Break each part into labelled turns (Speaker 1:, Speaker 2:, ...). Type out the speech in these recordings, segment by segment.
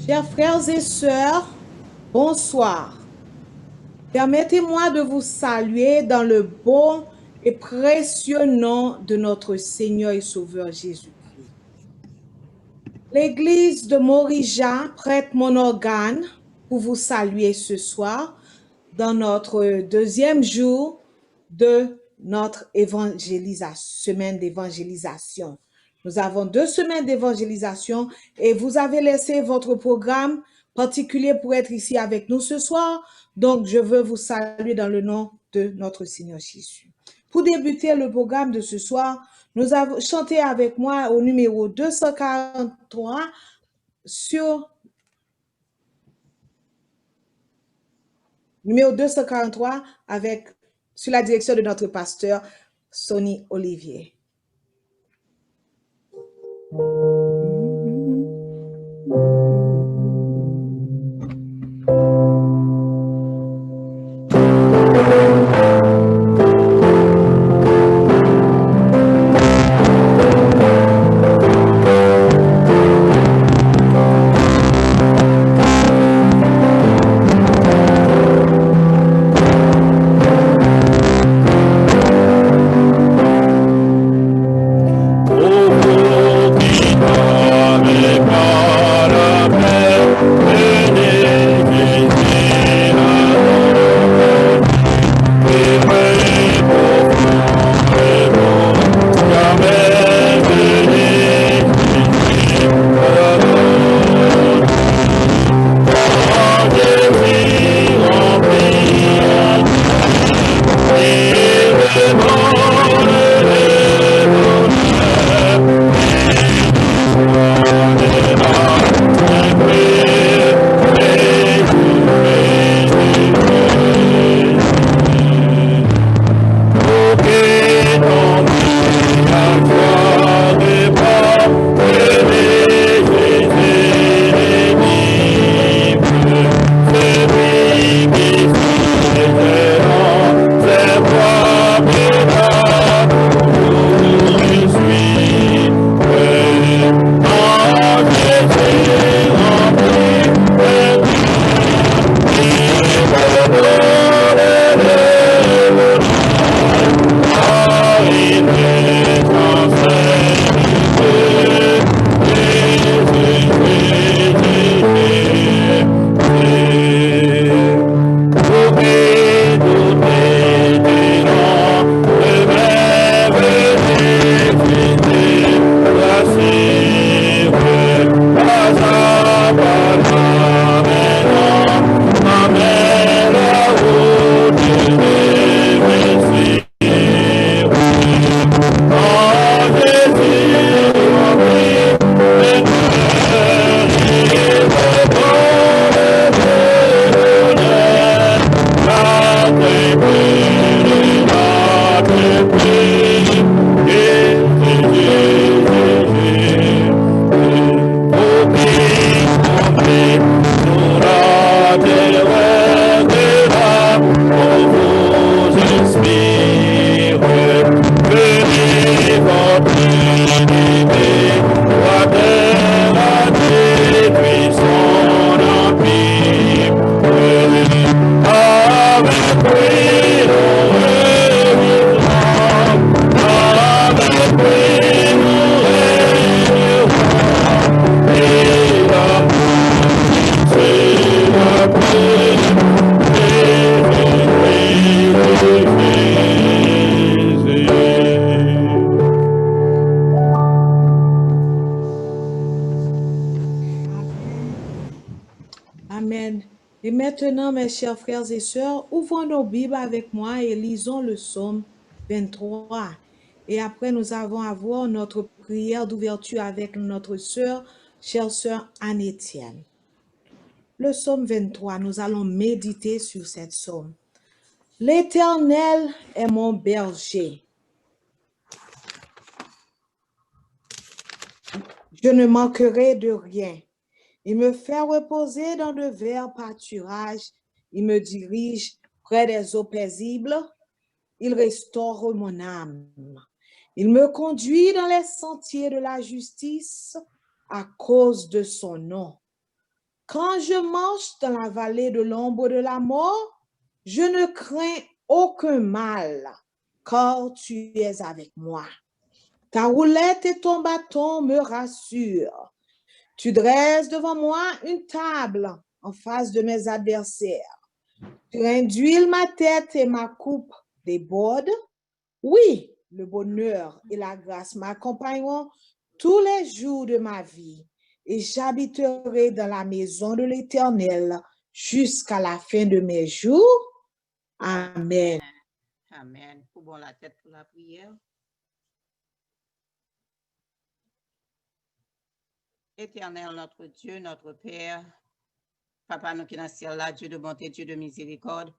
Speaker 1: Chers frères et sœurs, bonsoir. Permettez-moi de vous saluer dans le bon et précieux nom de notre Seigneur et Sauveur Jésus-Christ. L'Église de Morija prête mon organe pour vous saluer ce soir dans notre deuxième jour de notre semaine d'évangélisation. Nous avons 2 semaines d'évangélisation et vous avez laissé votre programme particulier pour être ici avec nous ce soir. Donc, je veux vous saluer dans le nom de notre Seigneur Jésus. Pour débuter le programme de ce soir, nous avons chanté avec moi au numéro 243 sur sur la direction de notre pasteur Sonny Olivier. Amen. Et maintenant, mes chers frères et sœurs, ouvrons nos Bibles avec moi et lisons le psaume 23. Et après, nous allons avoir notre prière d'ouverture avec notre chère sœur Anne-Étienne. Le psaume 23, nous allons méditer sur cette psaume. L'Éternel est mon berger. Je ne manquerai de rien. Il me fait reposer dans de verts pâturages. Il me dirige près des eaux paisibles. Il restaure mon âme. Il me conduit dans les sentiers de la justice à cause de son nom. Quand je marche dans la vallée de l'ombre de la mort, je ne crains aucun mal, car tu es avec moi. Ta roulette et ton bâton me rassurent. Tu dresses devant moi une table en face de mes adversaires. Tu induis ma tête et ma coupe déborde. Oui, le bonheur et la grâce m'accompagneront tous les jours de ma vie et j'habiterai dans la maison de l'Éternel jusqu'à la fin de mes jours. Amen.
Speaker 2: Amen. Courbons la tête pour la prière. Éternel, notre Dieu, notre Père, Papa, nous qui dans le ciel là, Dieu de bonté, Dieu de miséricorde,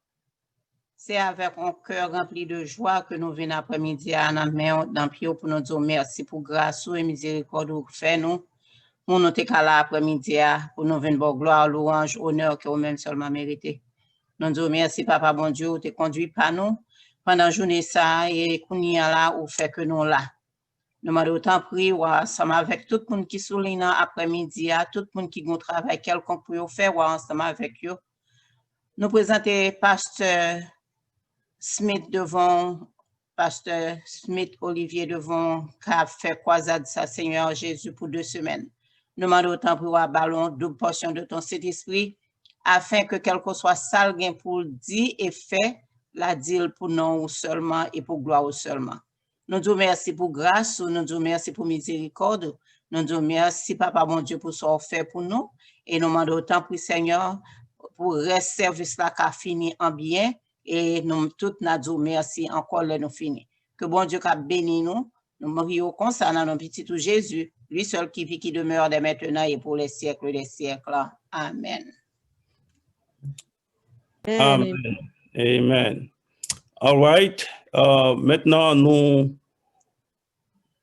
Speaker 2: c'est avec un cœur rempli de joie que nous venons après-midi à la main dans Pio pour nous dire merci pour grâce et miséricorde que fait nous. Pour nous être là après-midi pour nous venir gloire, louange, honneur que vous-même seulement mérité. Nous disons merci, Papa, bon Dieu, tu conduit par nous pendant la journée ça et qu'on y a là ou fait que nous là. Nous demandons autant prier ensemble avec tout le monde qui souligne après-midi, tout le monde qui a un travail quelconque pour faire ensemble avec eux. Nous présentons Pasteur Smith devant, Pasteur Smith Olivier devant, qui a fait croisade sa Seigneur Jésus pour 2 semaines. Nous demandons autant pour un ballon, double portion de ton Saint-Esprit, afin que quel que soit ça pour dire et fait, la dire pour nous seulement et pour gloire seulement. Nous disons merci pour grâce, nous disons merci pour miséricorde, nous disons merci, Papa, mon Dieu, pour ce qu'on fait pour nous. Et nous demandons autant pour Seigneur, pour le service là qui a fini en bien. Et nous toutes nous disons merci encore là nous fini. Que bon Dieu qui a béni nous, nous mourons comme ça dans notre petit tout Jésus, lui seul qui vit, qui demeure dès maintenant et pour les siècles des siècles. Amen.
Speaker 3: Amen. Amen. All right. Maintenant, nous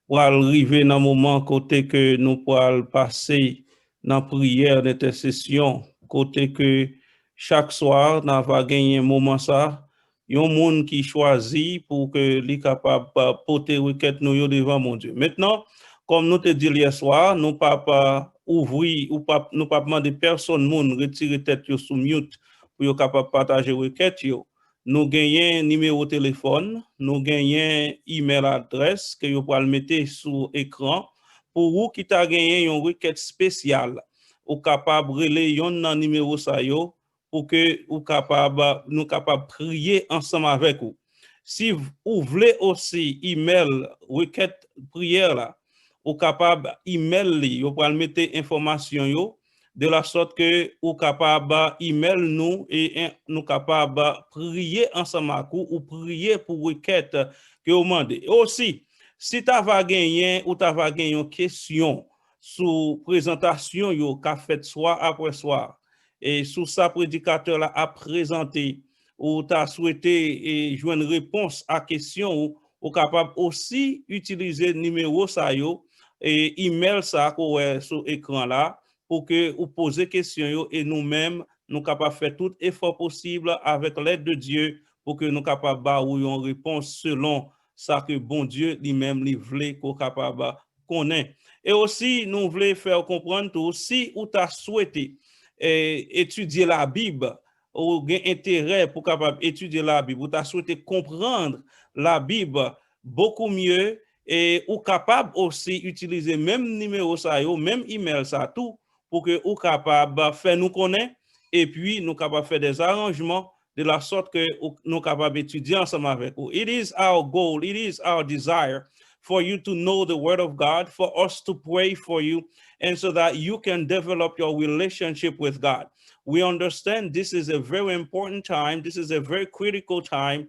Speaker 3: pour arriver dans le moment côté que nous pourrons passer dans la prière d'intercession, côté que chaque soir, nous va gagner un moment ça, il y a un monde qui choisit pour que les capable porter requête nous devant mon Dieu. Maintenant, comme nous te dit hier soir, nous pas ouvrir ou pas nous pas demander personne monde retirer tête sous mute pour capable partager requête yo. Nous gagnons numéro de téléphone, nous gagnons email adresse que vous pouvez mettre sur l'écran pour vous qui t'a gagné une requête spéciale ou capable de relayer un numéro ça yo pour que vous capable nous capable prier ensemble avec vous. Si vous voulez aussi email requête prière là, vous capable email li, vous pouvez mettre information yo de la sorte que vous capable email nous et nous capable prier ensemble avec vous ou prier pour requête que vous demandez. Aussi, si tu as gagné ou tu as gagné une question sur présentation yo qu'a fait soir après soir et sous sa prédicateur là a présenté ou tu as souhaité jouer une réponse à question ou capable aussi utiliser le numéro ça yo et email ça qu'on sur écran là pour que vous posez questions et nous-mêmes, nous capables de faire tout effort possible avec l'aide de Dieu pour que nous capables de une réponse selon ça que bon Dieu lui-même lui voulait qu'on capable connaître. Et aussi, nous voulons faire comprendre tout, si vous avez souhaité étudier la Bible, ou avez intérêt pour capable étudier la Bible, vous avez souhaité comprendre la Bible beaucoup mieux, et ou capable aussi utiliser même numéro ça, même email ça, tout, pour que nous capable de faire nous connaître et puis nous capable faire des arrangements de la sorte que nous capable d'étudier ensemble avec vous. It is our goal, it is our desire for you to know the word of God, for us to pray for you, and so that you can develop your relationship with God. We understand this is a very important time. This is a very critical time.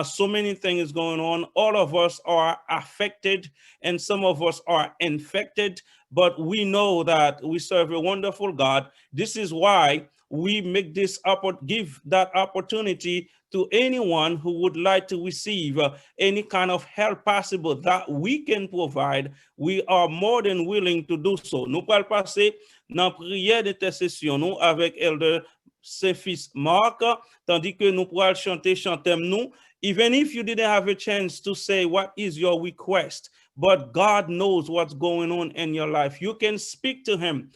Speaker 3: So many things going on. All of us are affected and some of us are infected, but we know that we serve a wonderful God. This is why we make this give that opportunity to anyone who would like to receive any kind of help possible that we can provide. We are more than willing to do so. Nous allons passer dans prière d'intercession avec Elder Saint-Fils Mark, tandis que nous pourrons chanter nous. Even if you didn't have a chance to say what is your request, but God knows what's going on in your life. You can speak to him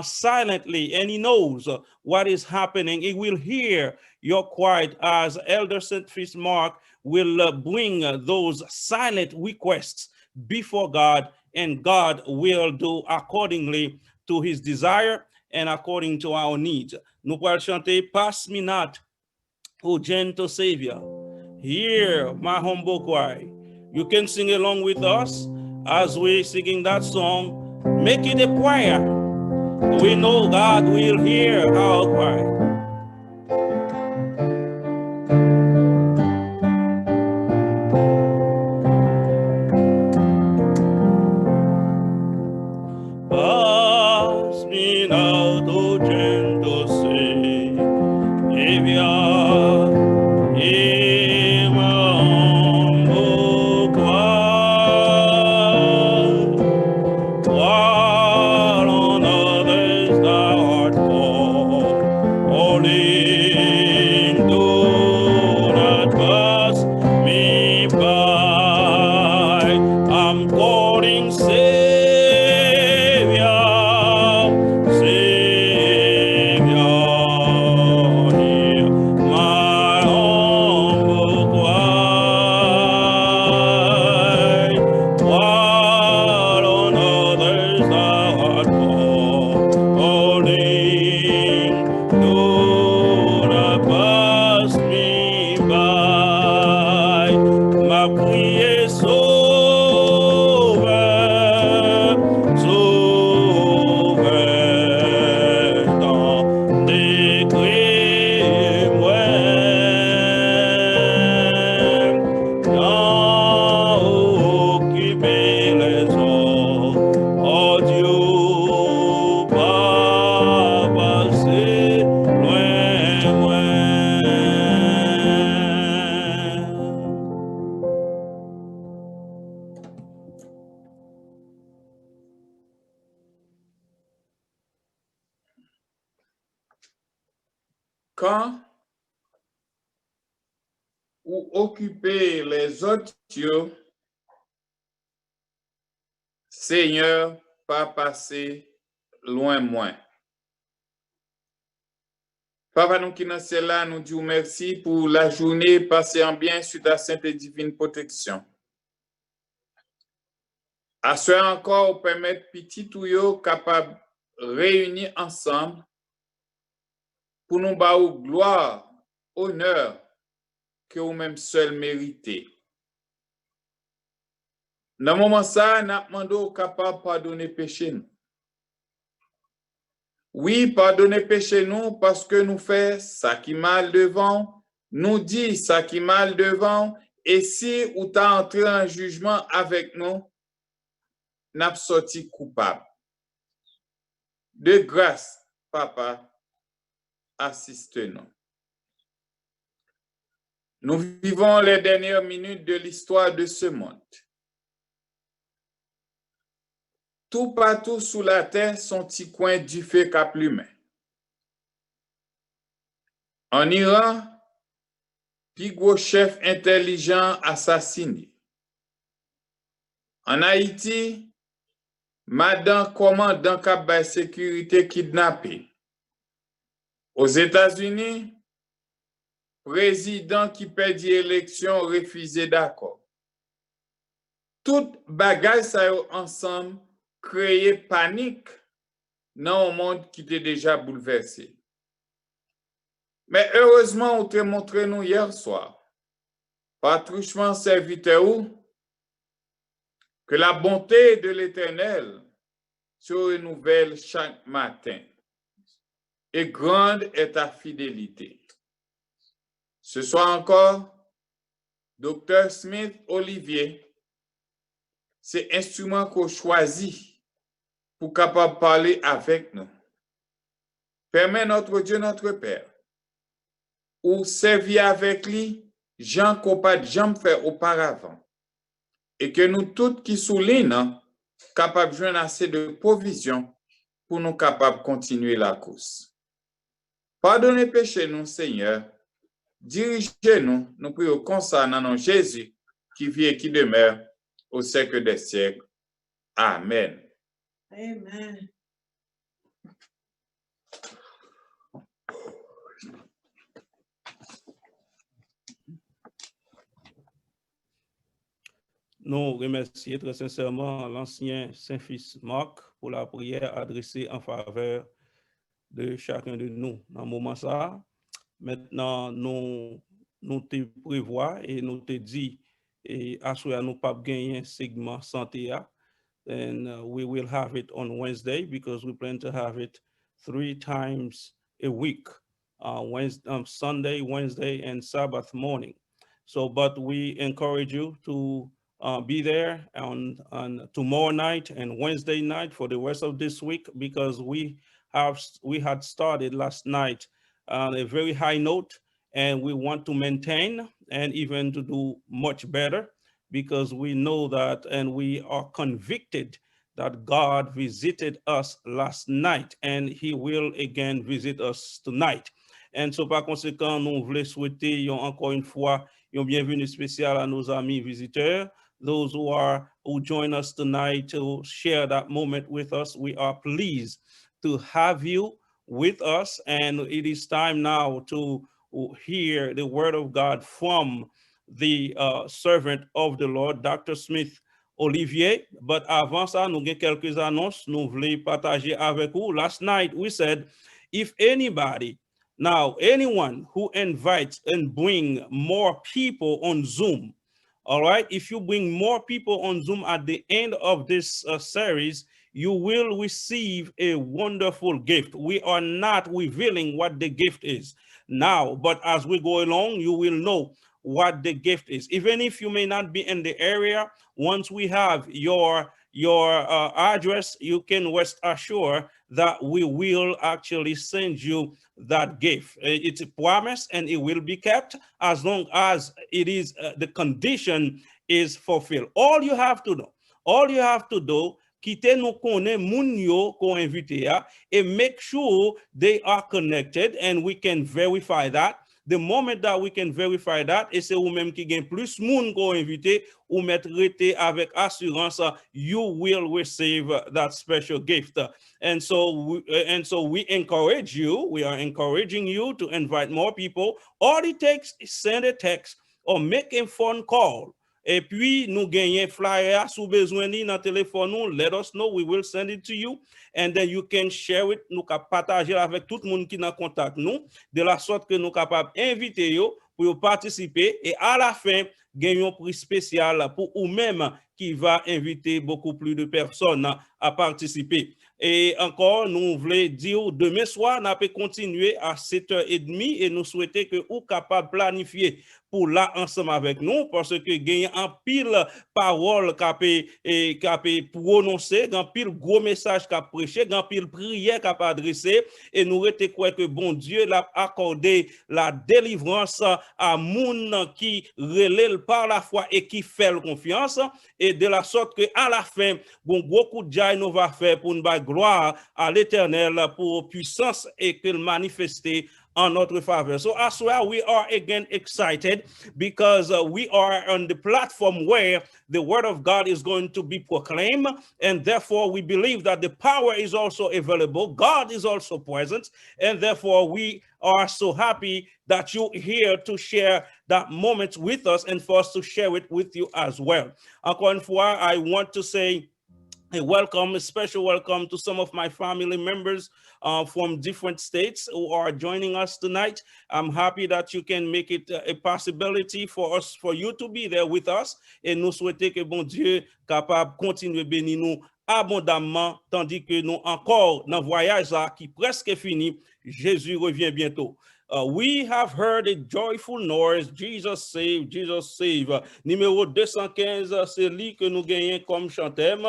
Speaker 3: silently, and he knows what is happening. He will hear your quiet, as Elder St. Mark will bring those silent requests before God, and God will do accordingly to his desire and according to our needs. Nous pourrons chanter Pass Me Not, O Gentle Savior. Hear my humble cry. You can sing along with us as we're singing that song. Make it a choir. We know God will hear our cry. Pass me now, O gentle Savior. Hear my humble cry. While on others thou art calling, do not pass me by. I'm calling, Savior, Savior, hear my humble cry. While on others thou art calling, do not pass me by. Ma prière sauveur, sauveur, dans tes cris, dans occuper les eaux. Oh Dieu, pas passer loin.
Speaker 4: Quand ou occuper les autres dieux, Seigneur, pas passer loin moins. Papa, nous qui dans le ciel là, nous disons merci pour la journée passée en bien sous ta sainte et divine protection. À ce encore, permettre petit ou yo capable réunir ensemble pour nous baou gloire, honneur que vous-même seul méritez. Dans le moment ça, nous demandons capable de pardonner péché nous. Oui, pardonner péché nous parce que nous faisons ça qui mal devant, nous dit ça qui mal devant, et si ou t'as entré en jugement avec nous, n'a sorti coupable. De grâce, Papa, assiste-nous. Nous vivons les dernières minutes de l'histoire de ce monde. Tout partout sous la terre, son petit coin du feu cap l'humain. En Iran, puis gros chef intelligent assassiné. En Haïti, madame commandant cap de sécurité kidnappé. Aux États-Unis, président qui perdit élection refusé d'accord. Tout bagage ça ensemble créer panique dans un monde qui était déjà bouleversé. Mais heureusement, on te montré nous hier soir, par truchement serviteur, que la bonté de l'Éternel se renouvelle chaque matin. Et grande est ta fidélité. Ce soir encore, Dr. Smith Olivier, c'est instrument qu'on choisit pour capable parler avec nous. Permets notre Dieu, notre Père, ou servir avec lui, Jean qu'on pas jamais fait auparavant. Et que nous tous qui soulignent, capables de joindre assez de provisions pour nous capables de continuer la course. Pardonnez péché nous, Seigneur. Dirigez-nous, nous prions comme ça dans Jésus qui vit et qui demeure au siècle des siècles. Amen.
Speaker 1: Amen.
Speaker 3: Nous remercions très sincèrement l'ancien Saint-Fils Marc pour la prière adressée en faveur de chacun de nous. Dans le moment ça, maintenant, nous te prévoit et nous te dit, et assurer nous pas gagner un segment santé, and we will have it on Wednesday because we plan to have it 3 times a week, Sunday, Wednesday, and Sabbath morning. So, but we encourage you to be there on tomorrow night and Wednesday night for the rest of this week, because we had started last night on a very high note, and we want to maintain and even to do much better, because we know that and we are convicted that God visited us last night and he will again visit us tonight. And so par conséquent, nous voulons souhaiter encore une fois une bienvenue spéciale à nos amis visiteurs, those who join us tonight to share that moment with us. We are pleased to have you with us, and it is time now to hear the word of God from the servant of the Lord, Dr. Smith Olivier. But avant ça, nous avons quelques annonces nous voulons partager avec vous. Last night we said, if anyone who invites and bring more people on Zoom, all right, if you bring more people on Zoom at the end of this series, you will receive a wonderful gift. We are not revealing what the gift is now, but as we go along, you will know what the gift is. Even if you may not be in the area, once we have your address, you can rest assured that we will actually send you that gift. It's a promise and it will be kept as long as it is the condition is fulfilled. All you have to do, quitter nous connaît moun yo qu'on invité and make sure they are connected, and we can verify that. The moment that we can verify that, et c'est ou même qui gagne plus moun qu'on invité ou mettre rete avec assurance, you will receive that special gift. And so we encourage you, we are encouraging you to invite more people. All it takes is send a text or make a phone call. Et puis, nous gagnons flyer sous besoin ni dans téléphone nous, let us know, we will send it to you, and then you can share it, nous capable partager avec tout le monde qui n'a contact nous, de la sorte que nous capable inviter yo pour participer, et à la fin, gagnons un prix spécial pour ou même qui va inviter beaucoup plus de personnes à participer. Et encore, nous voulons dire, demain soir, nous allons continuer à 7h30 et nous souhaitons que vous capable de planifier pour là ensemble avec nous, parce que gagne un pile parole qui prononcer, un pile gros message qui prêché, un pile prière qui adressé, et nous croire que bon Dieu l'a accordé la délivrance à moun qui relève par la foi et qui fait confiance, et de la sorte que à la fin, bon gros coup de jaille nous va faire pour nous gloire à l'Éternel pour puissance et qu'il manifester en notre faveur. So as well, we are again excited because we are on the platform where the word of God is going to be proclaimed, and therefore we believe that the power is also available. God is also present, and therefore we are so happy that you're here to share that moment with us and for us to share it with you as well. Encore une fois, I want to say a special welcome to some of my family members from different states who are joining us tonight. I'm happy that you can make it a possibility for you to be there with us. Et nous souhaitons que bon Dieu capable continuer bénir nous abondamment, tandis que nous encore dans voyage qui presque fini. Jésus revient bientôt. We have heard a joyful noise. Jesus save, Jesus save. Numéro 215, c'est lui que nous gagnons comme chantème.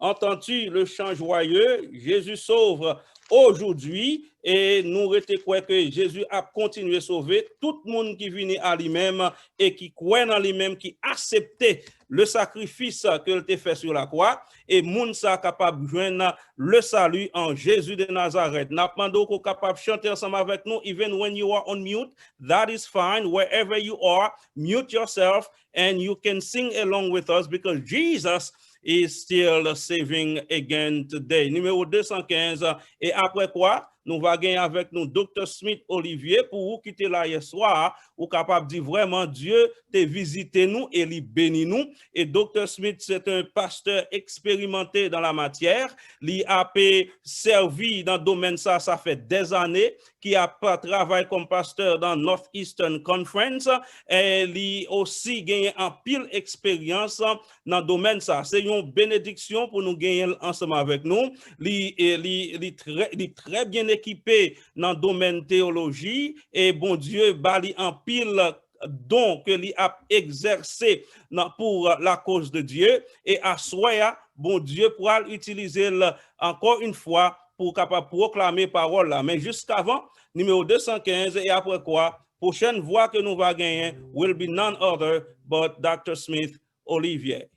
Speaker 3: Entends-tu le chant joyeux? Jésus sauve aujourd'hui et nous croyons que Jésus a continué à sauver tout le monde qui vient à lui-même et qui croit en lui-même, qui acceptait le sacrifice qu'il a fait sur la croix et monde ça capable de joindre le salut en Jésus de Nazareth. Nous demandons qu'on capable de chanter ensemble avec nous, even when you are on mute, that is fine. Wherever you are, mute yourself and you can sing along with us because Jesus is still saving again today. Numéro 215. Et après quoi, nous va gagner avec nous Dr. Smith Olivier pour vous quitter là hier soir, ou capable de dire vraiment Dieu te visité nous et il bénit nous. Et Dr. Smith, c'est un pasteur expérimenté dans la matière. Il a servi dans le domaine ça fait des années, qui a travaillé comme pasteur dans Northeastern Conference et il aussi gagné en pile expérience dans le domaine ça. C'est une bénédiction pour nous gagner ensemble avec nous. Il est très bien équipé dans le domaine théologie et bon Dieu bali en pile don que lui a exercé pour la cause de Dieu et à soi bon Dieu pourra utiliser encore une fois pour capable proclamer parole là. Mais jusqu'avant numéro 215 et après quoi prochaine voix que nous va gagner will be none other but Dr. Smith Olivier.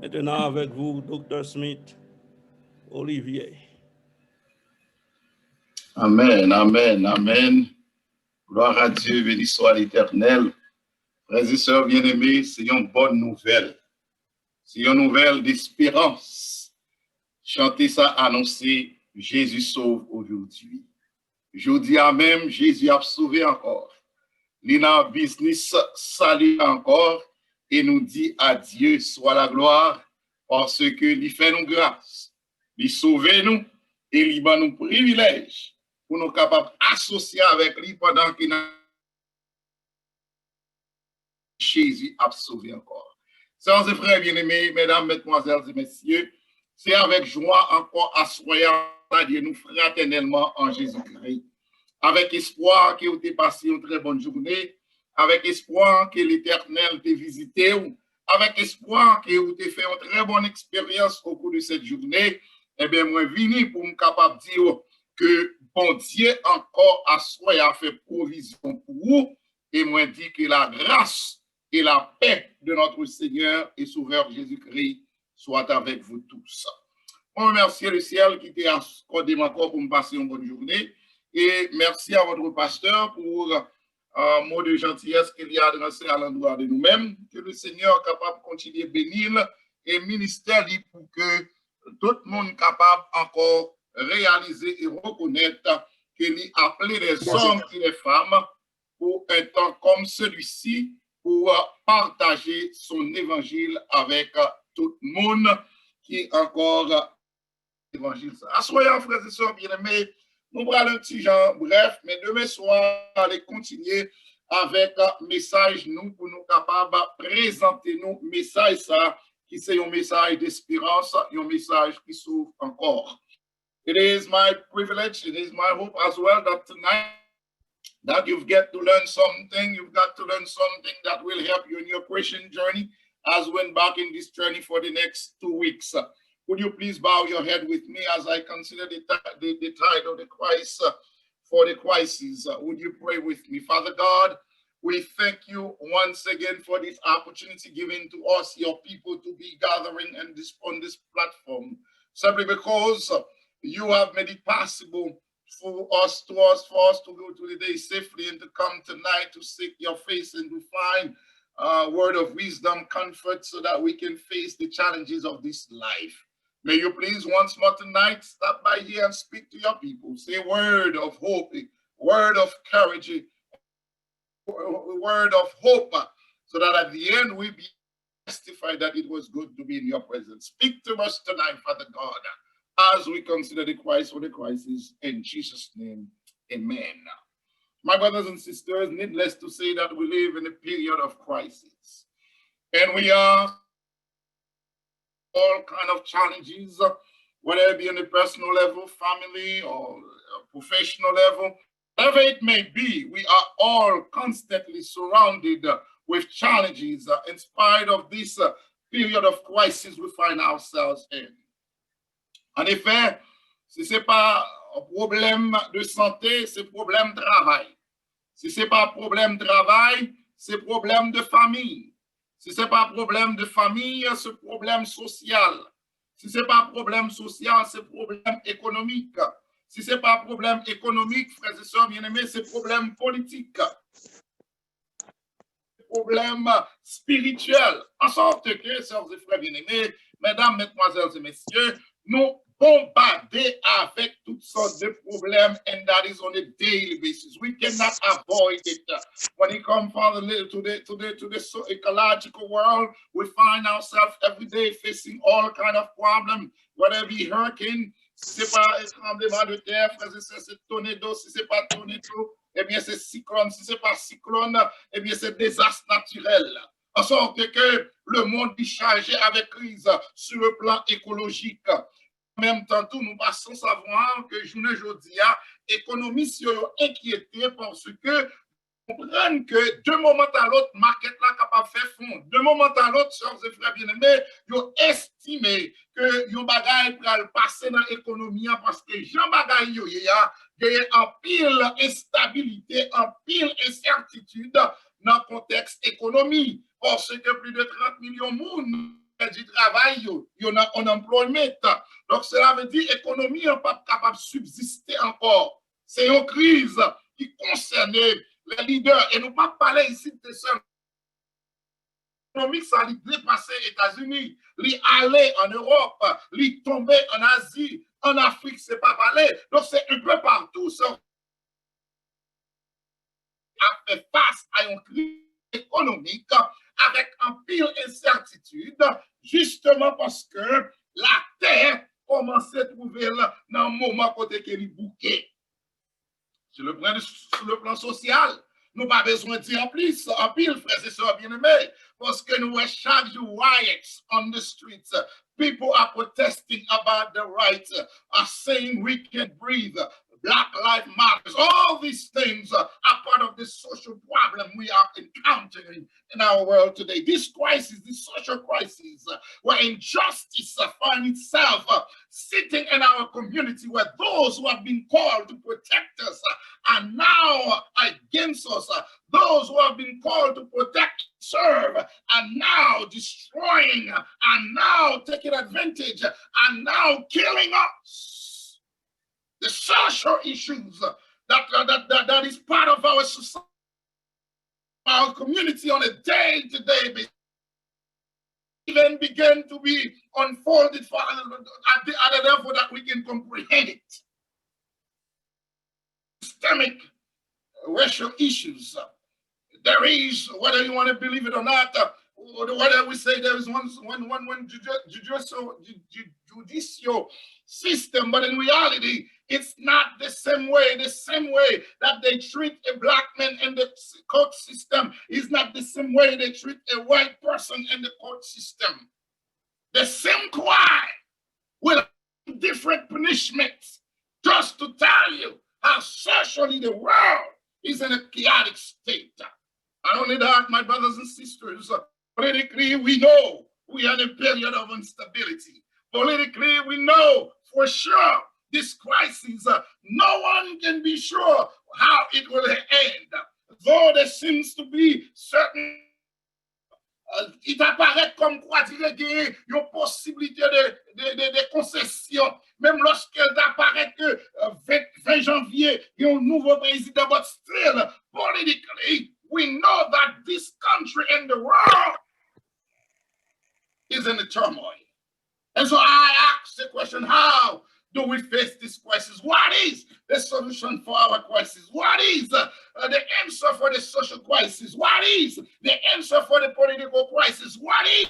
Speaker 3: Maintenant avec vous, Dr. Smith Olivier.
Speaker 5: Amen, amen, amen. Gloire à Dieu, béni soit l'Éternel. Frères et sœurs bien-aimés, c'est une bonne nouvelle. C'est une nouvelle d'espérance. Chantez ça, annoncer, Jésus sauve aujourd'hui. Je dis à même, Jésus a sauvé encore. Lina business salue encore et nous dit à Dieu soit la gloire parce que il fait nous grâce. Il sauve nous et il va nous privilège pour nous capables d'associer avec lui pendant qu'il Jésus a sauvé encore. Sœurs et frères bien-aimés, mesdames, mesdemoiselles et messieurs, c'est avec joie encore assoyant à Dieu nous fraternellement en Jésus-Christ. Avec espoir que vous avez passé une très bonne journée, avec espoir que l'Éternel t'ait visité, avec espoir que vous avez fait une très bonne expérience au cours de cette journée, eh bien, moi, vini pour me capable de dire que bon Dieu encore a fait provision pour vous, et moi dit que la grâce et la paix de notre Seigneur et Sauveur Jésus-Christ soient avec vous tous. On remercie le ciel qui t'a accordé encore pour me passer une bonne journée. Et merci à votre pasteur pour un mot de gentillesse qu'il y a adressé à l'endroit de nous-mêmes. Que le Seigneur est capable de continuer à bénir et ministère pour que tout le monde est capable encore réaliser et reconnaître qu'il a appelé les hommes et les femmes pour un temps comme celui-ci pour partager son évangile avec tout le monde qui est encore évangile. Soyons frères et sœurs bien-aimés, nous allons un petit genre bref, mais demain soir, on va continuer avec un message nous pour nous capables de présenter nos messages ça qui c'est un message d'espérance, un message qui s'ouvre encore. It is my privilege, it is my hope as well that tonight that you've got to learn something, you've got to learn something that will help you in your Christian journey as we embark in this journey for the next 2 weeks. Would you please bow your head with me as I consider the tide of the Christ for the crisis? Would you pray with me? Father God, we thank you once again for this opportunity given to us, your people, to be gathering on this platform, simply because you have made it possible for us to go through the day safely and to come tonight to seek your face and to find a word of wisdom, comfort, so that we can face the challenges of this life. May you please once more tonight stop by here and speak to your people. Say a word of hope, a word of courage, a word of hope, so that at the end we be testified that it was good to be in your presence. Speak to us tonight, Father God, as we consider the Christ for the crisis. In Jesus' name, amen. My brothers and sisters, needless to say that we live in a period of crisis. And we are all kind of challenges, whether it be on a personal level, family, or professional level, whatever it may be, we are all constantly surrounded with challenges in spite of this period of crisis we find ourselves in. En effet, si ce n'est pas un problème de santé, c'est problème de travail. Si ce n'est pas problème de travail, c'est problème de famille. Si ce n'est pas problème de famille, c'est problème social. Si ce n'est pas problème social, c'est problème économique. Si ce n'est pas problème économique, frères et sœurs bien-aimés, c'est problème politique. Problème spirituel. En sorte que, sœurs et frères bien-aimés, mesdames, mesdemoiselles et messieurs, nous bombardés avec toutes sortes de problèmes, and that is on a daily basis. We cannot avoid it. When it comes, Father, to the ecological world, we find ourselves every day facing all kind of problems, whether it be hurricane, si c'est pas tremblement de terre, frères et sœurs, c'est tornado, si c'est pas tornado, eh bien c'est cyclone, si c'est pas cyclone, eh bien c'est désastre naturel. En sorte que le monde est chargé avec crise sur le plan écologique. En même temps, tout nous passons savoir que journée aujourd'hui, économistes sont inquiétés parce que comprennent que de moment à l'autre, market là capable de faire fond. De moment à l'autre, sœurs et frères bien-aimés, ils ont estimé que yon bagay pral passer dans l'économie parce que Jean bagay yo y a en pile instabilité, en pile incertitude dans le contexte économique. Parce que plus de 30 millions de monde du travail, il y a un employment. Donc, cela veut dire que l'économie n'est pas capable de subsister encore. C'est une crise qui concerne les leaders. Et nous ne pas parler ici de ça. L'économie, ça a dépassé les États-Unis, lui aller en Europe, lui tomber en Asie, en Afrique, c'est pas parler. Donc, c'est un peu partout. Ça a fait face à une crise économique avec un pile incertitude, justement parce que la terre commençait à trouver dans un moment côté qu'elle est bouquée. Sur le plan social, nous n'avons pas besoin de dire en plus, en pile, frères et sœurs bien-aimés, parce que nous avons chaque jour riots on the streets. People are protesting about the rights, are saying we can breathe. Black Lives Matter. All these things are part of the social problem we are encountering in our world today. This crisis, this social crisis, where injustice finds itself sitting in our community, where those who have been called to protect us are now against us. Those who have been called to protect serve are now destroying, are now taking advantage, are now killing us. The social issues that is part of our society, our community on a day-to-day basis, even begin to be unfolded for at the level that we can comprehend it. Systemic racial issues. There is, whether you want to believe it or not, or whether we say there is one judicial system, but in reality, it's not the same way. The same way that they treat a black man in the court system is not the same way they treat a white person in the court system. The same crime will have different punishments, just to tell you how socially the world is in a chaotic state. Not only that, my brothers and sisters, politically we know we are in a period of instability. Politically we know for sure this crisis, no one can be sure how it will end. Though there seems to be certain, il apparaît comme quoi il y a une possibilité de concession, même lorsqu'il apparaît que 20 janvier, il y a un nouveau président, but still, politically, we know that this country and the world is in a turmoil. And so I ask the question, how do we face this crisis? What is the solution for our crisis? What is the answer for the social crisis? What is the answer for the political crisis? What is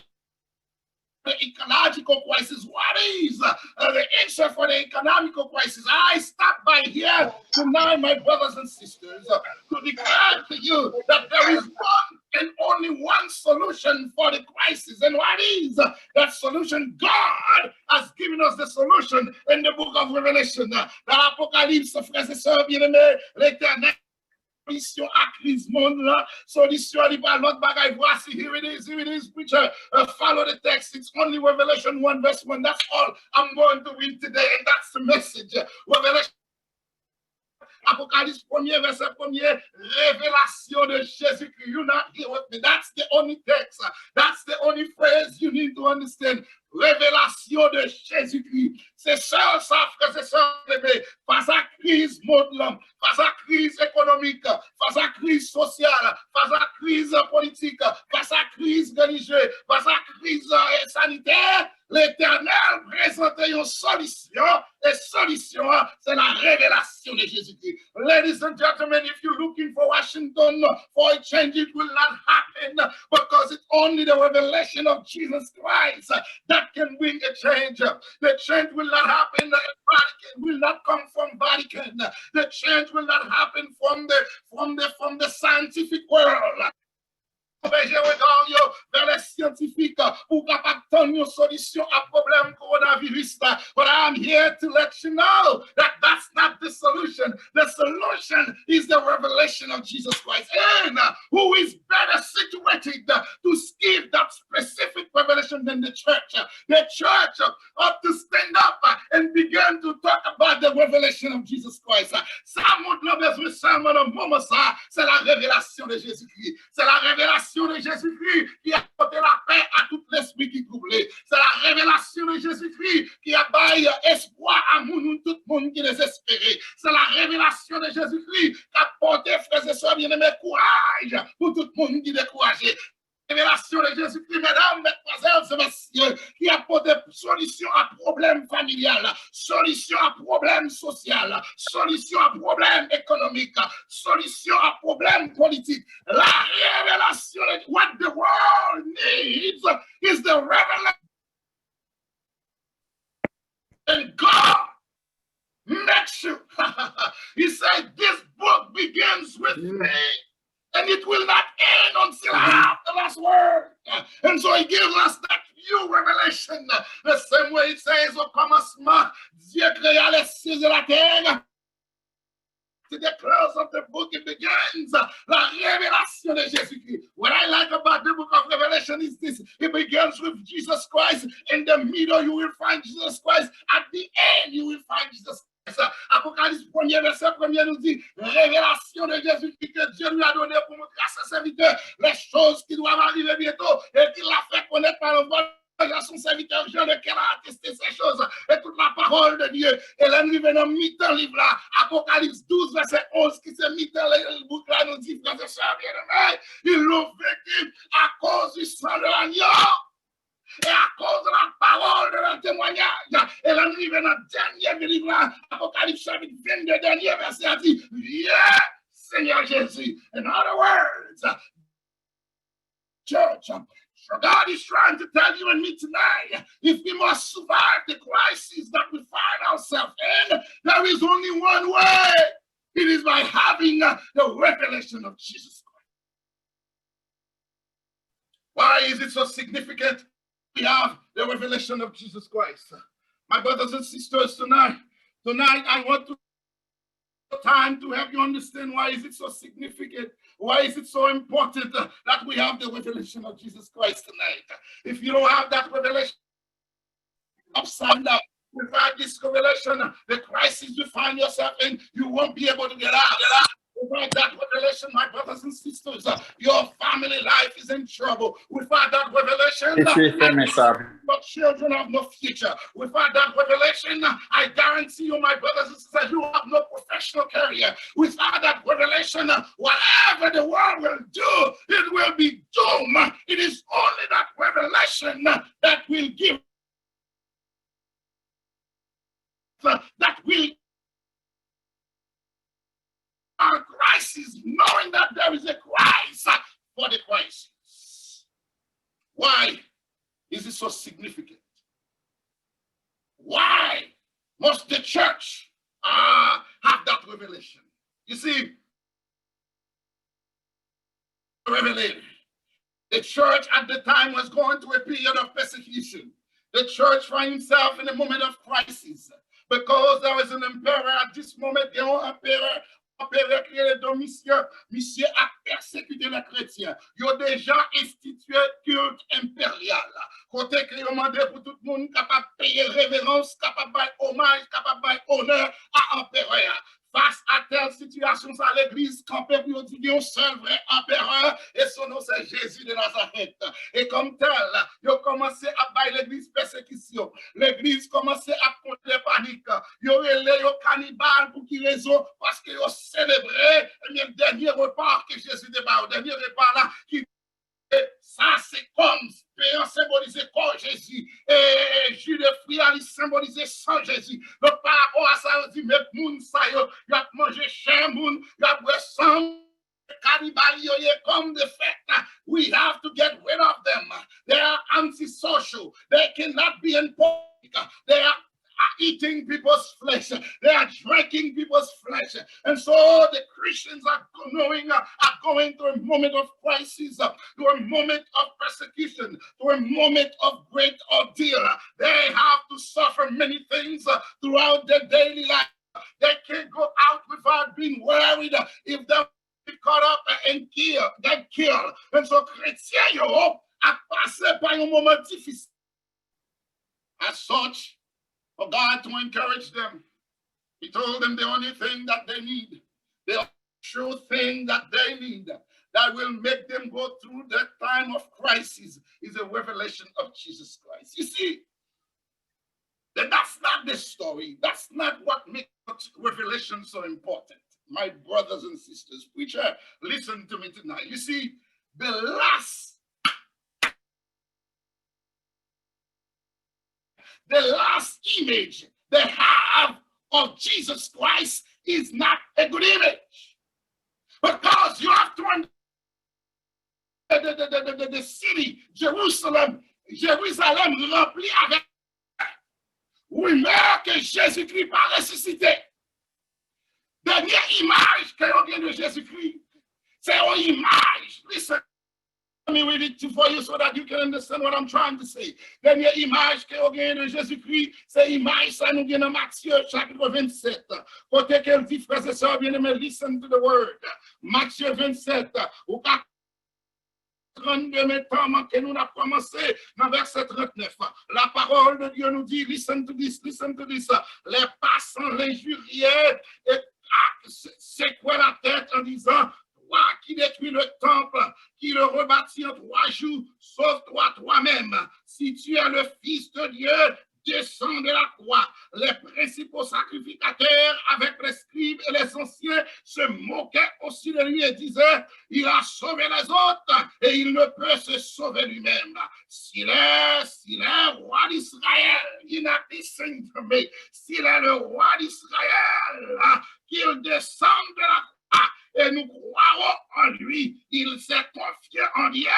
Speaker 5: the ecological crisis? What is the answer for the economical crisis? I stop by here tonight, my brothers and sisters, to declare to you that there is one and only one solution for the crisis. And what is that solution? God has given us the solution in the book of Revelation. Dans l'Apocalypse, frères et sœurs bien-aimés, l'Éternel solution à crise monde là, solution à l'autre bagaille. Voici, here it is, preacher. Follow the text. It's only Revelation 1 verse 1. That's all I'm going to read today, and that's the message. Revelation. Apocalypse 1er, verset 1er, révélation de Jésus-Christ. You're not here with me. That's the only text. That's the only phrase you need to understand. Révélation de Jésus-Christ. C'est ça, frères et sœurs, face à crise mondiale, face à crise économique, face à crise sociale, face à crise politique, face à crise religieuse, face à crise sanitaire, l'Éternel présente une solution, et solution, c'est la révélation de Jésus-Christ. Ladies and gentlemen, if you're looking for Washington for a change, it will not happen, because it's only the revelation of Jesus Christ that can bring a change. The change will not happen in Vatican, will not come from Vatican. The change will not happen from the scientific world. Vers les scientifiques pour capable donner une solution à problème coronavirus. But I'm here to let you know that that's not the solution. The solution is the revelation of Jesus Christ. And who is better situated to give that specific revelation than the church? The church ought to stand up and begin to talk about the revelation of Jesus Christ. Ça montre le besoin seulement de moment ça, c'est la révélation de Jésus-Christ. C'est la révélation de Jésus-Christ qui a apporté la paix à tout l'esprit qui troublé. C'est la révélation de Jésus-Christ qui a baillé espoir à tout le monde qui est désespéré. C'est la révélation de Jésus-Christ qui a apporté, frères et sœurs bien-aimés, courage pour tout le monde qui est découragé. Révélation de Jésus-Christ, mesdames, mesdemoiselles et messieurs, qui apporte des solutions à problèmes familial, solutions à problèmes social, solutions à problèmes économiques, solutions à problèmes politiques. La révélation de what the world needs is the revelation. And God makes you. He said, this book begins with me. And it will not end until I have the last word. And so he gives us that new revelation. The same way it says au commencement, Dieu créa les cieux et la terre. To the close of the book, it begins la révélation de Jésus-Christ. What I like about the book of Revelation is this. It begins with Jesus Christ. In the middle, you will find Jesus Christ. At the end, you will find Jesus Christ. Apocalypse 1er, verset 1er nous dit, révélation de Jésus-Christ que Dieu lui a donné pour montrer à ses serviteurs les choses qui doivent arriver bientôt et qu'il l'a fait connaître par le voile à son serviteur Jean, lequel a attesté ces choses et toute la parole de Dieu. Et là, nous venons mi-temps livre là, Apocalypse 12, verset 11, qui se mi-temps le boucle là, nous dit, frères et sœurs bien-aimés, ils l'ont vécu à cause du sang de l'agneau. Et à cause de la parole de leur témoignage, et là, nous venons dans le dernier livre là, Apocalypse chapitre 22, dernier verset, a dit, viens, Seigneur Jésus. In other words, church, so God is trying to tell you and me tonight, if we must survive the crisis that we find ourselves in, there is only one way. It is by having the revelation of Jesus Christ. Why is it so significant? We have the revelation of Jesus Christ. My brothers and sisters, tonight I want to time to help you understand why is it so significant, why is it so important that we have the revelation of Jesus Christ tonight. If you don't have that revelation, upside down, without this revelation, the crisis you find yourself in, you won't be able to get out. Without that revelation, my brothers and sisters, your family life is in trouble. Without that revelation, your children have no future. Without that revelation, I guarantee you, my brothers and sisters, you have no professional career. Without that revelation, whatever the world will do, it will be doom. It is only that revelation that will give, that will our crisis, knowing that there is a Christ for the crisis. Why is it so significant? Why must the church have that revelation? You see, revelated. The church at the time was going through a period of persecution. The church found himself in a moment of crisis because there was an emperor at this moment, the emperor créé le Domitian, monsieur a persécuté les chrétiens. Ils ont déjà institué culte impérial. Côté que ils ont demandé pour tout le monde capable de payer révérence, capable de hommage, capable de honneur à l'empereur. Face à telle situation, ça l'église campée pour dire un seul vrai empereur et son nom c'est Jésus de Nazareth. Et comme tel, ils ont commencé à bailler l'église persécution. L'église commençait à compter les paniques. Ils ont relé les cannibales pour qui raison? Parce qu'ils ont célébré le dernier repas que Jésus débat. Le dernier repas là qui ça, c'est comme payant symbolisé corps Jésus et jus de fruits à symboliser sang Jésus. Donc, par rapport à ça, on dit, mais moun sa yo, y a mangé chien moun, y a boué sang, cannibal yo, comme de fait. We have to get rid of them. They are antisocial. They cannot be in public. They are eating people's flesh. They are drinking people's flesh. And so the Christians are going through a moment of crisis, to a moment of persecution, to a moment of great ordeal. They have to suffer many things throughout their daily life. They can't go out without being worried if they'll be caught up and get killed. And so chrétiens, yo, a passé par un moment difficile. As such, for God to encourage them, he told them the only thing that they need, the true thing that they need, that will make them go through that time of crisis is a revelation of Jesus Christ. You see, that's not the story. That's not what makes revelation so important. My brothers and sisters, preacher, listen to me tonight. You see, the last image they have of Jesus Christ is not a good image. Because you have to understand the city, Jerusalem rempli avec rumeur que Jésus-Christ va ressusciter. Dernière image que l'on vient de Jésus-Christ, c'est une image. Listen. Let me read it for you so that you can understand what I'm trying to say. Dernière image que vous gagnez de Jésus-Christ, c'est image ça nous vient dans Matthieu chapitre 27. Côté qu'elle dit, frères et sœurs, bien aimés, listen to the word. Matthieu 27. 32, maintenant que nous avons commencé dans verset 39. La parole de Dieu nous dit, listen to this, les passants l'injuriaient et secouaient la tête en disant, toi qui détruis le temple, qui le rebâtit en 3 jours, sauve-toi toi-même. Si tu es le Fils de Dieu, descends de la croix. Les principaux sacrificateurs avec les scribes et les anciens se moquaient aussi de lui et disaient, il a sauvé les autres et il ne peut se sauver lui-même. S'il est roi d'Israël, il n'a listen to me. S'il est le roi d'Israël, qu'il descende de la croix et nous croirons en lui. Il s'est confié en Dieu,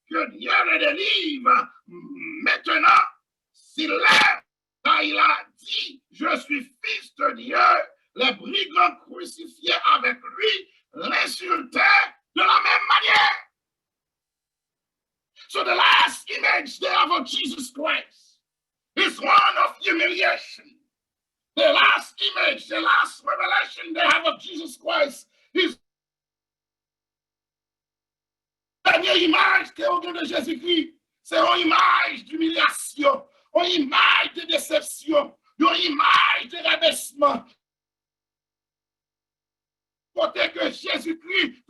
Speaker 5: que Dieu le délivre. Maintenant, s'il est, là il a dit, je suis fils de Dieu, les brigands crucifiés avec lui l'insultaient de la même manière. So the last image they have of Jesus Christ is one of humiliation. The last image, the last revelation they have of Jesus Christ is la dernière image que vous avez de Jésus-Christ, c'est une image d'humiliation, une image de déception, une image de rabaissement. Côté que Jésus-Christ,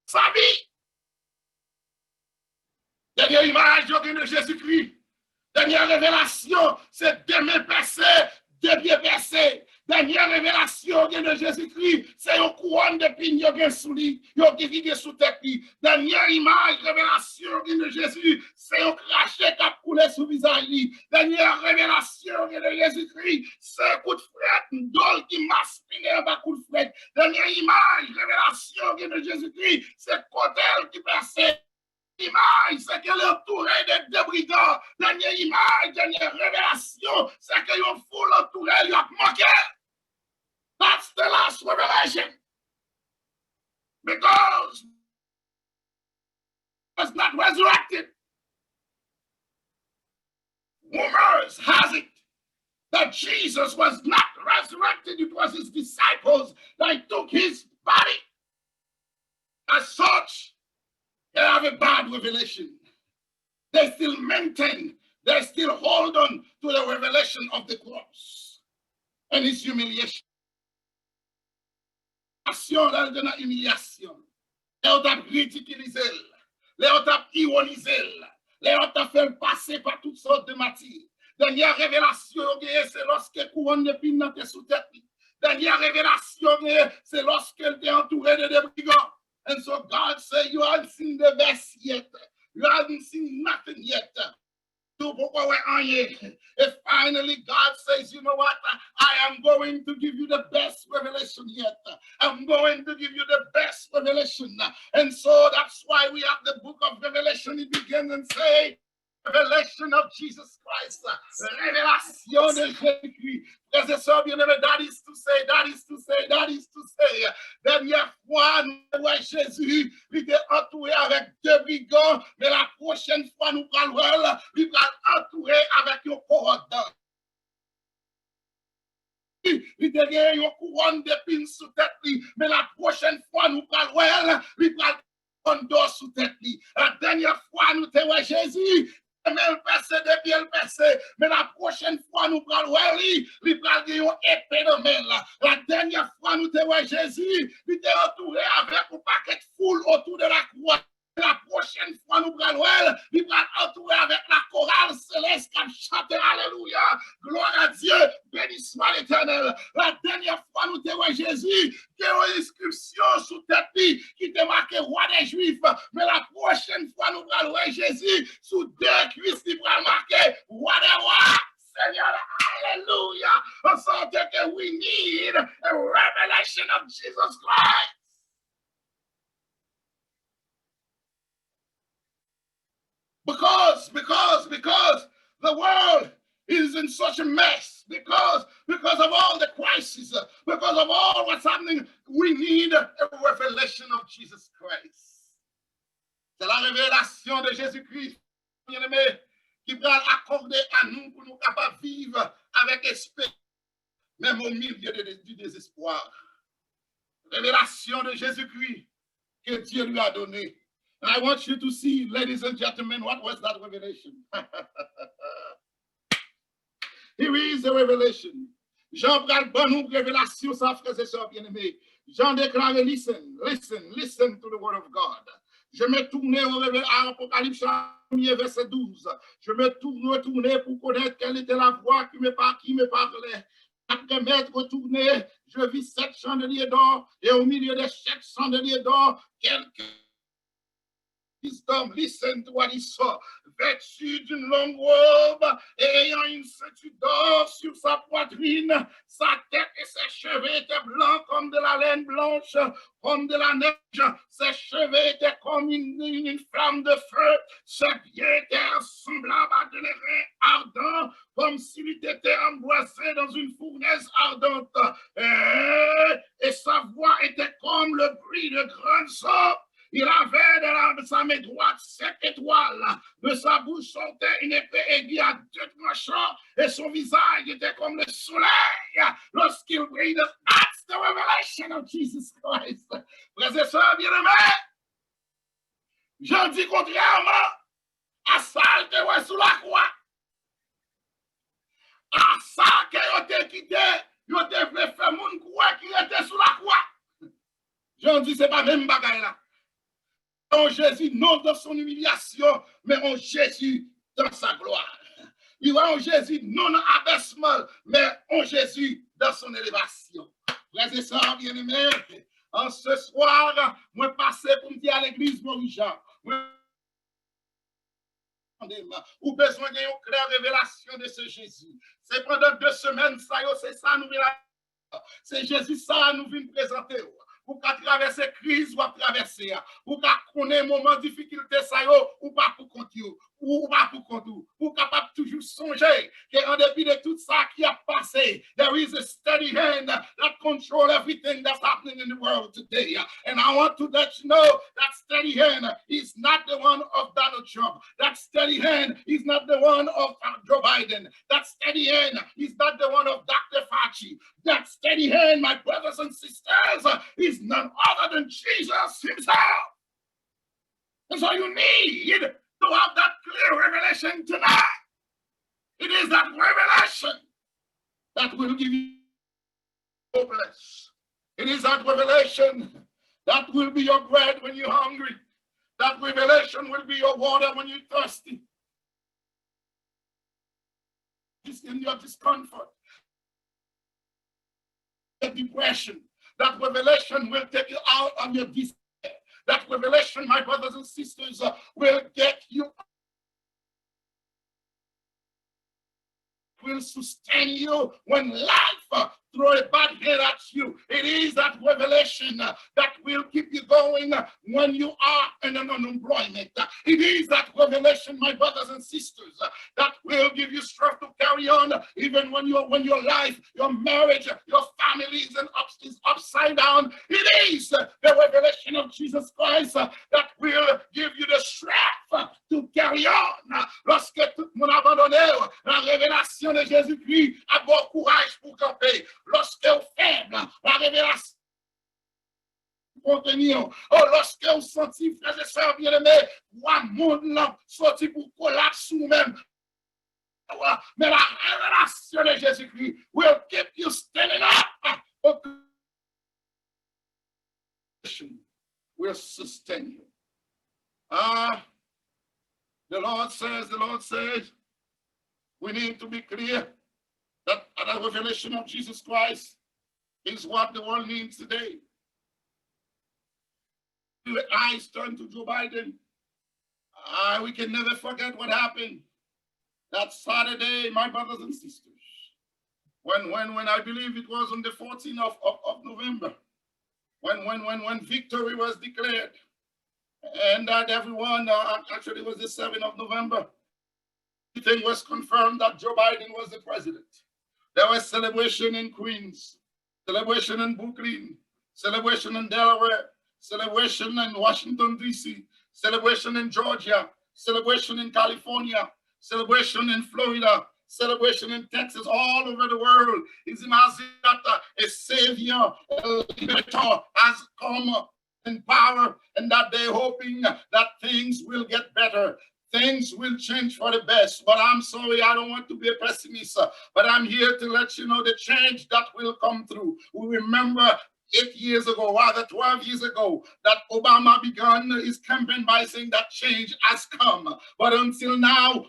Speaker 5: sa vie, dernière image de Jésus-Christ, dernière révélation, c'est 2 mains percées, 2 pieds percés. Dernière révélation de Jésus-Christ, c'est une couronne d'épines qui est sous lui, qui est sous tête. Dernière image, révélation de Jésus, c'est un crachet qui a coulé sous le visage. Dernière révélation de Jésus-Christ, c'est un coup de fret, une dole qui m'a spiné un coup de fret. Dernière image, révélation de Jésus-Christ, c'est côté qui percé. Image, c'est qu'elle est entourée de 2 brigands. Dernière image, dernière révélation, c'est qu'il y a une foule entourée, il y a manqué. That's the last revelation. Because he was not resurrected. Rumors has it that Jesus was not resurrected. It was his disciples that took his body. As such, they have a bad revelation. They still maintain, they still hold on to the revelation of the cross and his humiliation. Humiliation. Les ont ridiculisé, les ont ironisé, les ont fait passer par toutes sortes de matières. Dernière révélation, c'est lorsque couronne d'épines n'était sous tête. Dernière révélation, c'est lorsqu'elle était entourée de 2 brigands. And so God said, you haven't seen the best yet. You haven't seen nothing yet. And finally, God says, you know what? I am going to give you the best revelation yet. I'm going to give you the best revelation. And so that's why we have the book of Revelation. It begins and say, revelation of Jesus Christ. Révélation de Jésus-Christ. Frères et sœurs bien-aimés, that is to say, that is to say, that is to say. Dernière fois, nous voyons Jésus, il était entouré avec 2 brigands, mais la prochaine fois, nous allons il va entouré avec une couronne. Il était une couronne d'épines sous tête, mais la prochaine fois, nous allons il va couronne d'or sous tête. La dernière fois, nous voyons Jésus, même percé, 2 pieds percés, mais la prochaine fois, nous allons il va une épée de main. La dernière fois, nous voyons Jésus, il était entouré avec un paquet de foule autour de la croix. La prochaine fois, nous allons il va entourer avec la chorale céleste qui chante Alléluia. Gloire à Dieu, béni soit l'Éternel. La dernière fois, nous voyons Jésus, qui a une inscription sous tête qui était marqué roi des Juifs. Mais la prochaine fois, nous allons Jésus, sous 2 cuisses, il va marqué roi des rois. Seigneur, Alléluia. On sentait que we need a revelation of Jesus Christ. Because the world is in such a mess, because of all the crises, because of all what's happening, we need a revelation of Jesus Christ. C'est la révélation de Jésus-Christ, bien-aimé, qui va accorder à nous pour nous capables de vivre avec espérance, même au milieu du désespoir. Révélation de Jésus-Christ que Dieu lui a donné. And I want you to see, ladies and gentlemen, what was that revelation? Here is the revelation. Jean pral ban nou révélation, ça, frères et sœurs bien-aimés. Jean déclare, listen to the word of God. Je me tournais à Apocalypse 1er, verset 12. Je me retournais pour connaître quelle était la voix qui me parlait. Après m'être retourné, je vis 7 chandeliers d'or, et au milieu des 7 chandeliers d'or, quelques wisdom, listen to what he saw. Vêtu d'une longue robe et ayant une ceinture d'or sur sa poitrine, sa tête et ses cheveux étaient blancs comme de la laine blanche, comme de la neige. Ses cheveux étaient comme une flamme de feu. Ses pieds étaient semblables à de l'airain ardent, comme s'il était emboissé dans une fournaise ardente. Et sa voix était comme le bruit de grandes eaux. Il avait de sa main droite 7 étoiles. De sa bouche sortait une épée aiguë à 2 tranchants et son visage était comme le soleil lorsqu'il brille. That's the revelation of Jesus Christ. Frères et sœurs bien-aimés, je dis contrairement à ça que ouais sous la croix, à ça que vous avez quitté, vous avez fait mon croix qui était sous la croix. Je dis c'est pas même bagaille là. En Jésus, non dans son humiliation, mais en Jésus dans sa gloire. Il va en Jésus, non dans l'abaissement, mais en Jésus dans son élévation. Frères et sœurs bien-aimés, en ce soir, moi passé pour me dire à l'église Maurice-Jean, ou besoin d'une claire révélation de ce Jésus. C'est pendant 2 semaines, ça c'est ça nous c'est Jésus ça nous vient présenter. Ou qu'à traverser crise ou à traverser, ou qu'à connaître moment de difficulté, ça y est, ou pas pour compter, ou pas pour compter, ou capable toujours songer qu'en dépit de tout ça qui a passé, there is a steady hand that controls everything that's happening in the world today. And I want to let you know that steady hand is not the one of Donald Trump. That steady hand is not the one of Joe Biden. That steady hand is not the one of Dr. Fauci. That steady hand, my brothers and sisters, is none other than Jesus himself. And so you need to have that clear revelation tonight. It is that revelation that will give you hopeless. It is that revelation that will be your bread when you're hungry. That revelation will be your water when you're thirsty. It's in your discomfort. Depression. That revelation will take you out of your despair. That revelation, my brothers and sisters, will get you, will sustain you when life throw a bad head at you. It is that revelation that will keep you going when you are in an unemployment. It is that revelation, my brothers and sisters, that will give you strength to carry on even when your life, your marriage, your family is upside down. It is the revelation of Jesus Christ that will give you the strength to carry on. Lorsque tout le monde abandonné, la révélation de Jésus-Christ a bon courage pour camper. Lorsque vous faible, la révélation contenir. Oh, lorsque vous sentez, frères et sœurs bien-aimés, moi, monde là, sorti pour collapser nous-mêmes. Mais la révélation de Jésus-Christ will keep you standing up. Will sustain you. The Lord says, we need to be clear that the revelation of Jesus Christ is what the world needs today. The eyes turn to Joe Biden. We can never forget what happened that Saturday, my brothers and sisters, when I believe it was on the 14th of November, when victory was declared, and that everyone, actually it was the 7th of November, everything was confirmed that Joe Biden was the president. There was celebration in Queens, celebration in Brooklyn, celebration in Delaware, celebration in Washington, D.C., celebration in Georgia, celebration in California, celebration in Florida, celebration in Texas, all over the world. It's imagined that a savior, a liberator has come and power, and that they're hoping that things will get better. Things will change for the best. But I'm sorry, I don't want to be a pessimist, but I'm here to let you know the change that will come through. We remember 8 years ago, rather 12 years ago, that Obama began his campaign by saying that change has come. But until now,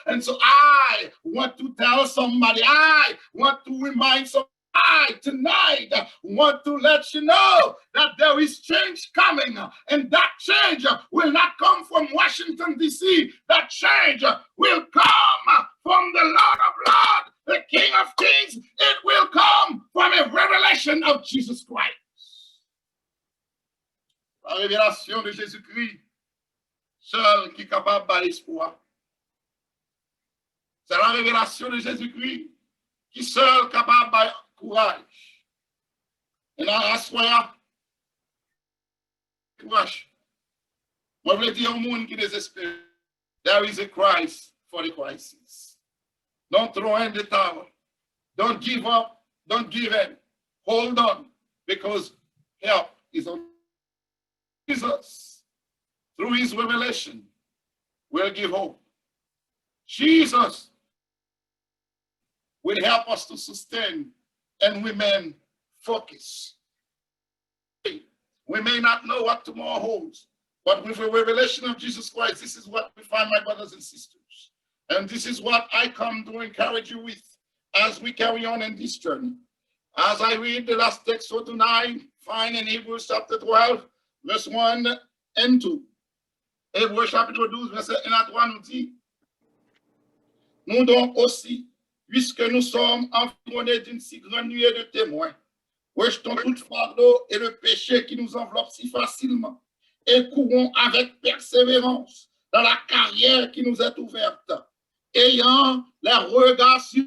Speaker 5: and so I want to tell somebody, I want to remind somebody, I tonight want to let you know that there is change coming, and that change will not come from Washington, D.C. That change will come from the Lord of Lords, the King of Kings. It will come from a revelation of Jesus Christ. La révélation de Jésus-Christ, seul qui est capable d'espoir. C'est la révélation de Jésus-Christ qui seul capable de courage. Et là, assoya, courage. Moi, je veux dire au monde qui désespère, there is a Christ for the crisis. Don't throw in the towel. Don't give up. Don't give in. Hold on, because help is on Jesus. Through his revelation, will give hope. Jesus will help us to sustain and remain focused. We may not know what tomorrow holds, but with the revelation of Jesus Christ, this is what we find, my brothers and sisters. And this is what I come to encourage you with as we carry on in this journey. As I read the last text for tonight, find in Hebrews chapter 12, verse 1 and 2. Hébreux chapitre 12, verset 1 à 3 nous dit, nous donc aussi, puisque nous sommes environnés d'une si grande nuée de témoins, rejetons tout fardeau et le péché qui nous enveloppe si facilement, et courons avec persévérance dans la carrière qui nous est ouverte, ayant les regards sur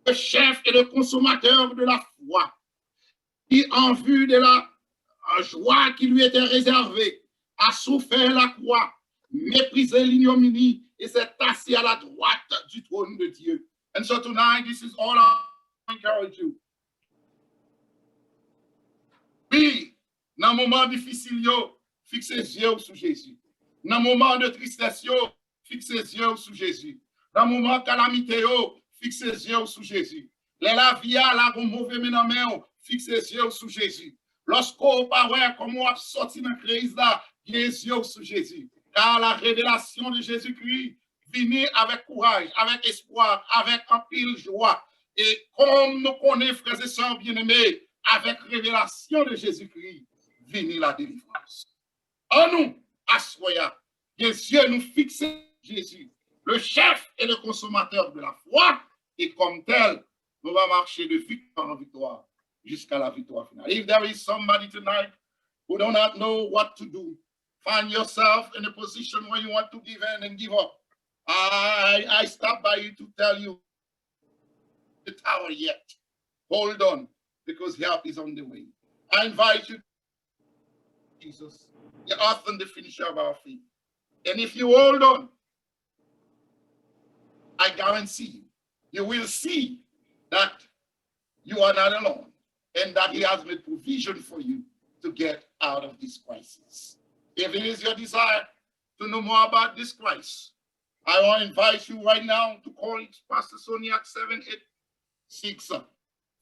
Speaker 5: le chef et le consommateur de la foi, qui, en vue de la joie qui lui était réservée, a souffert la croix, méprisé l'ignominie et s'est assis à la droite du trône de Dieu. And so tonight, this is all I encourage you. Oui, dans un moment difficile, fixez les yeux sur Jésus. Dans un moment de tristesse, fixez les yeux sur Jésus. Dans un moment de calamité, fixez les yeux sur Jésus. Les lavia, la mauvais ménomé, fixez les yeux sur Jésus. Lorsqu'on parle comme on a sorti dans la crise là, les yeux sur Jésus. Car la révélation de Jésus-Christ vient avec courage, avec espoir, avec un pile joie. Et comme nous connaissons, frères et sœurs bien-aimés, avec révélation de Jésus-Christ, vient la délivrance. En nous, assoya, les yeux nous fixent Jésus, le chef et le consommateur de la foi, et comme tel, nous allons marcher de victoire en victoire jusqu'à la victoire finale. If there is somebody tonight who do not know what to do, find yourself in a position where you want to give in and give up. I stop by you to tell you the tower yet. Hold on, because help is on the way. I invite you, Jesus, the author and the finisher of our faith. And if you hold on, I guarantee you will see that you are not alone and that he has made provision for you to get out of this crisis. If it is your desire to know more about this Christ, I want to invite you right now to call Pastor Sonia at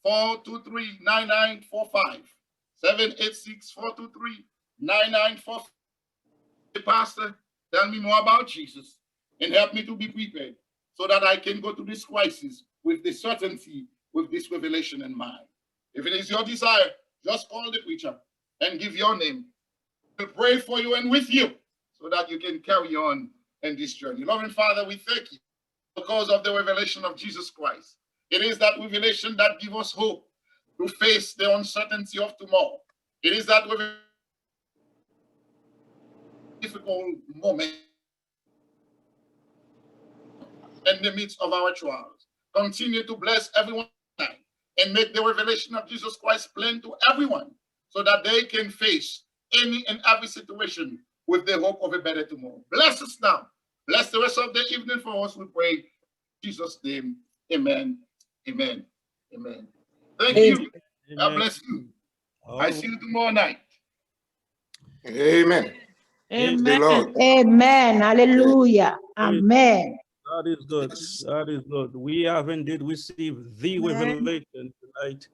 Speaker 5: 786-423-9945. 786-423-9945. Pastor, tell me more about Jesus and help me to be prepared so that I can go to this crisis with the certainty, with this revelation in mind. If it is your desire, just call the preacher and give your name. We'll pray for you and with you so that you can carry on in this journey. Loving Father, we thank you because of the revelation of Jesus Christ. It is that revelation that gives us hope to face the uncertainty of tomorrow. It is that difficult moment in the midst of our trials. Continue to bless everyone and make the revelation of Jesus Christ plain to everyone so that they can face any and every situation with the hope of a better tomorrow. Bless us now. Bless the rest of the evening for us, we pray. In Jesus' name, amen, amen, amen. Thank you. God bless you. I see you tomorrow night.
Speaker 6: Amen. Praise the Lord.
Speaker 7: Amen. Hallelujah. Amen.
Speaker 3: That is good. That is good. We have indeed received the revelation tonight,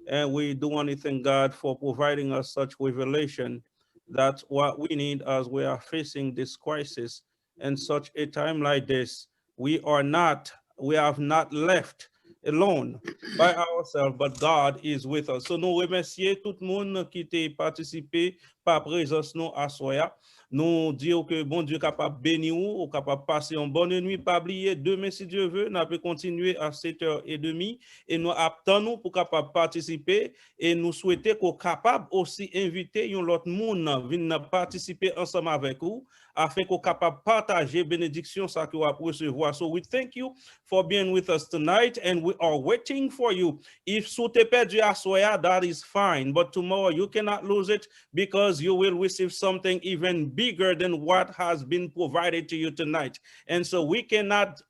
Speaker 3: and we do want to thank God for providing us such revelation. That's what we need as we are facing this crisis and such a time like this. We have not left alone by ourselves, but God is with us. So nous remercions tout le monde qui a participé par présence nous à soya. Nous disons que bon Dieu capable bénir ou capable passer une bonne nuit. Pas oublier demain si Dieu veut, nous peut continuer à 7h30 et nous attendons pour capable participer et nous souhaitons qu'on capable aussi inviter un autre monde venir participer ensemble avec vous afin qu'on capable partager bénédiction ça que vous recevoir. So we thank you for being with us tonight and we are waiting for you. If sous te perdu à soya, that is fine, but tomorrow you cannot lose it because you will receive something even bigger than what has been provided to you tonight. And so we can't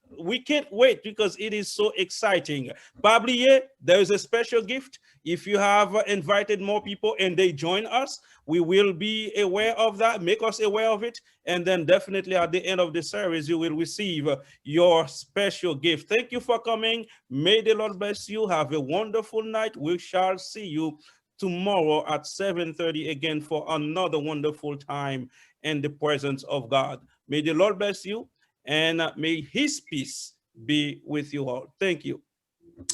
Speaker 3: wait because it is so exciting. Pablier, there is a special gift. If you have invited more people and they join us, we will be aware of that, make us aware of it. And then definitely at the end of the service, you will receive your special gift. Thank you for coming. May the Lord bless you. Have a wonderful night. We shall see you tomorrow at 7:30 again for another wonderful time in the presence of God. May the Lord bless you and may his peace be with you all. Thank you.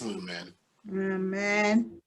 Speaker 6: Amen.
Speaker 2: Amen.